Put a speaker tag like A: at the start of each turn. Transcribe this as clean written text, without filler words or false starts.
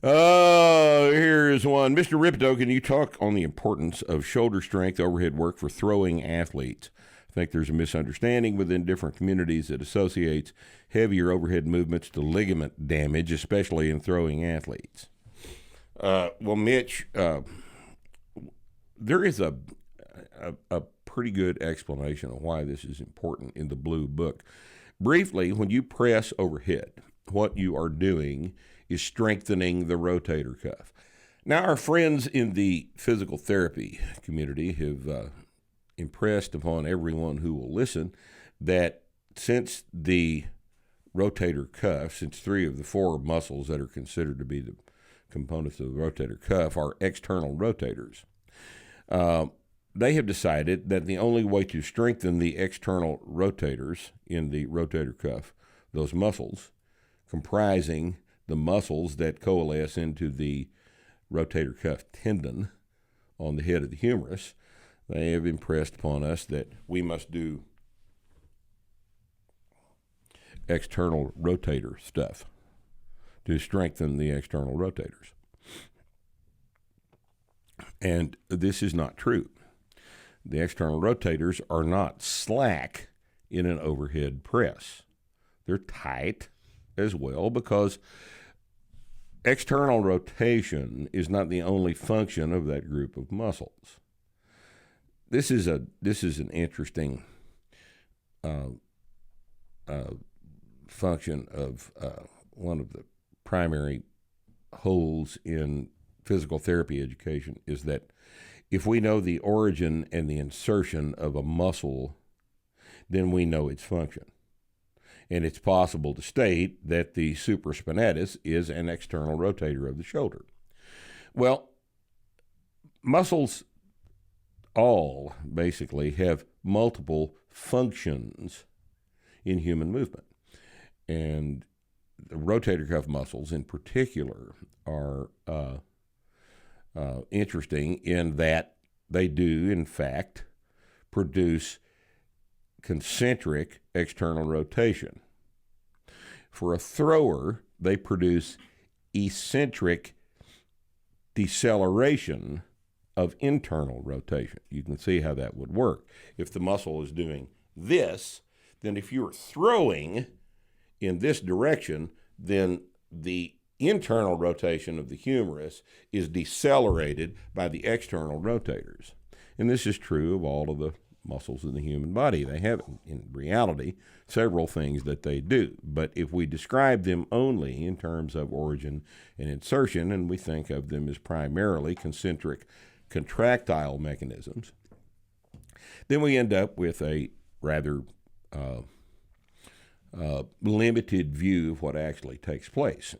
A: Here's one. Mr. Ripto, can you talk on the importance of shoulder strength overhead work for throwing athletes? I think there's a misunderstanding within different communities that associates heavier overhead movements to ligament damage, especially in throwing athletes. Well, Mitch, there is a pretty good explanation of why this is important in the Blue Book. Briefly, when you press overhead, what you are doing is strengthening the rotator cuff. Now, our friends in the physical therapy community have impressed upon everyone who will listen that since the rotator cuff, since 3 of the 4 muscles that are considered to be the components of the rotator cuff are external rotators, they have decided that the only way to strengthen the external rotators in the rotator cuff, those muscles, comprising the muscles that coalesce into the rotator cuff tendon on the head of the humerus, they have impressed upon us that we must do external rotator stuff to strengthen the external rotators. And this is not true. The external rotators are not slack in an overhead press. They're tight as well because external rotation is not the only function of that group of muscles. This is an interesting function of one of the primary holes in physical therapy education is that if we know the origin and the insertion of a muscle, then we know its function. And it's possible to state that the supraspinatus is an external rotator of the shoulder. Well, muscles all basically have multiple functions in human movement. And the rotator cuff muscles in particular are interesting in that they do, in fact, produce concentric external rotation. For a thrower, they produce eccentric deceleration of internal rotation. You can see how that would work. If the muscle is doing this, then if you're throwing in this direction, then the internal rotation of the humerus is decelerated by the external rotators. And this is true of all of the muscles in the human body. They have, in reality, several things that they do. But if we describe them only in terms of origin and insertion, and we think of them as primarily concentric contractile mechanisms, then we end up with a rather limited view of what actually takes place.